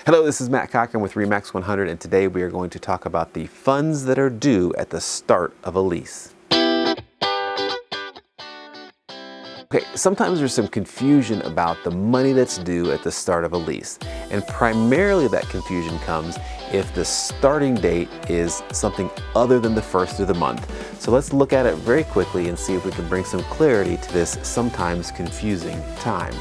Hello, this is Matt Cockerham with RE/MAX 100, and today we are going to talk about the funds that are due at the start of a lease. Okay, sometimes there's some confusion about the money that's due at the start of a lease, and primarily that confusion comes if the starting date is something other than the first of the month. So let's look at it very quickly and see if we can bring some clarity to this sometimes confusing time.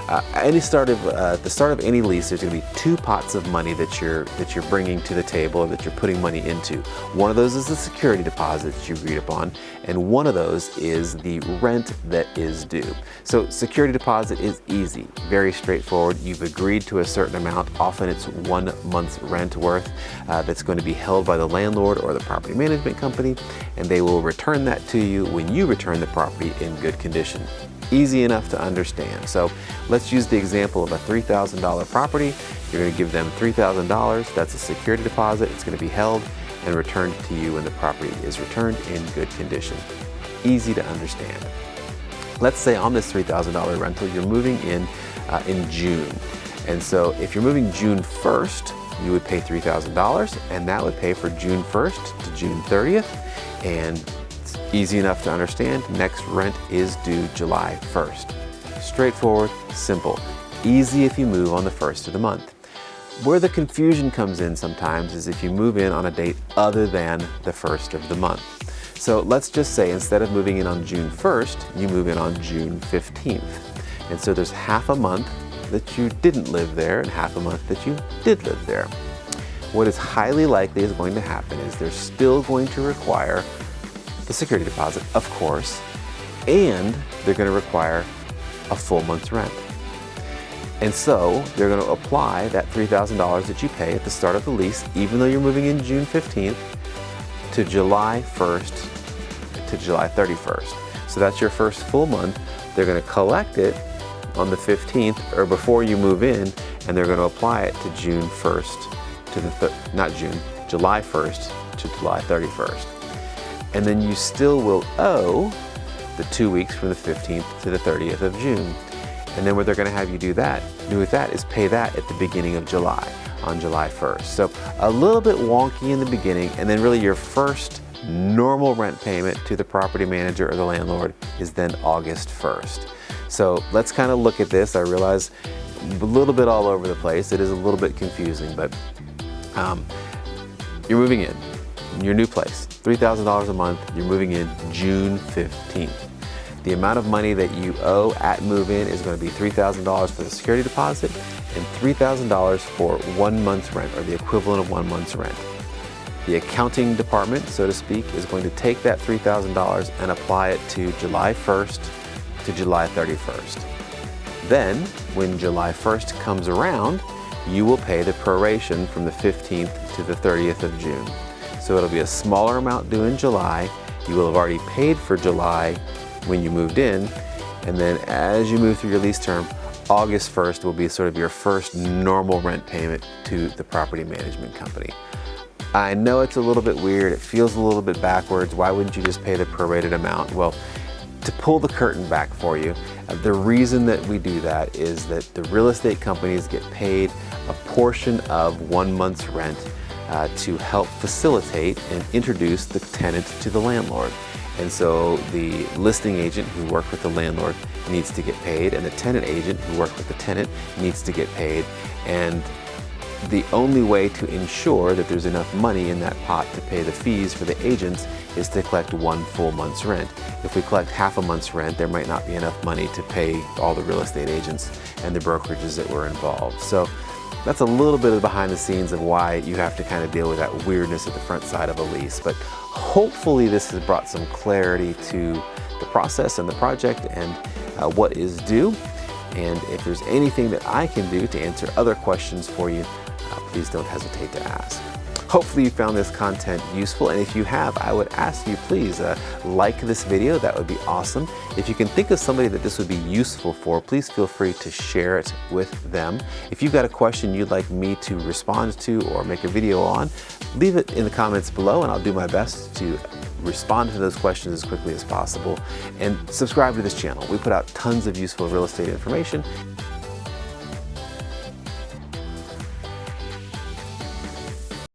At the start of any lease, there's going to be two pots of money that you're bringing to the table, or that you're putting money into. One of those is the security deposit that you agreed upon, and one of those is the rent that is due. So security deposit is easy, very straightforward. You've agreed to a certain amount. Often it's 1 month's rent worth that's going to be held by the landlord or the property management company, and they will return that to you when you return the property in good condition. Easy enough to understand. So let's use the example of a $3,000 property. You're going to give them $3,000. That's a security deposit. It's going to be held and returned to you when the property is returned in good condition. Easy to understand. Let's say on this $3,000 rental, you're moving in June. And so if you're moving June 1st, you would pay $3,000, and that would pay for June 1st to June 30th. And easy enough to understand, next rent is due July 1st. Straightforward, simple, easy if you move on the first of the month. Where the confusion comes in sometimes is if you move in on a date other than the first of the month. So let's just say instead of moving in on June 1st, you move in on June 15th. And so there's half a month that you didn't live there and half a month that you did live there. What is highly likely is going to happen is they're still going to require the security deposit, of course, and they're going to require a full month's rent. And so they're going to apply that $3,000 that you pay at the start of the lease, even though you're moving in June 15th, to July 1st to July 31st. So that's your first full month. They're going to collect it on the 15th or before you move in, and they're going to apply it to June 1st to July 1st to July 31st. And then you still will owe the 2 weeks from the 15th to the 30th of June. And then what they're going to have you do with that is pay that at the beginning of July, on July 1st. So a little bit wonky in the beginning, and then really your first normal rent payment to the property manager or the landlord is then August 1st. So let's kind of look at this. I realize a little bit all over the place. It is a little bit confusing, but you're moving in your new place, $3,000 a month, you're moving in June 15th. The amount of money that you owe at move-in is going to be $3,000 for the security deposit and $3,000 for 1 month's rent, or the equivalent of 1 month's rent. The accounting department, so to speak, is going to take that $3,000 and apply it to July 1st to July 31st. Then, when July 1st comes around, you will pay the proration from the 15th to the 30th of June. So it'll be a smaller amount due in July. You will have already paid for July when you moved in. And then as you move through your lease term, August 1st will be sort of your first normal rent payment to the property management company. I know it's a little bit weird. It feels a little bit backwards. Why wouldn't you just pay the prorated amount? Well, to pull the curtain back for you, the reason that we do that is that the real estate companies get paid a portion of 1 month's rent to help facilitate and introduce the tenant to the landlord. And so the listing agent who worked with the landlord needs to get paid, and the tenant agent who worked with the tenant needs to get paid. And the only way to ensure that there's enough money in that pot to pay the fees for the agents is to collect 1 full month's rent. If we collect half a month's rent, there might not be enough money to pay all the real estate agents and the brokerages that were involved. So that's a little bit of behind the scenes of why you have to kind of deal with that weirdness at the front side of a lease. But hopefully this has brought some clarity to the process and the project and what is due. And if there's anything that I can do to answer other questions for you, please don't hesitate to ask. Hopefully you found this content useful, and if you have, I would ask you please like this video. That would be awesome. If you can think of somebody that this would be useful for, please feel free to share it with them. If you've got a question you'd like me to respond to or make a video on, leave it in the comments below and I'll do my best to respond to those questions as quickly as possible. And subscribe to this channel. We put out tons of useful real estate information.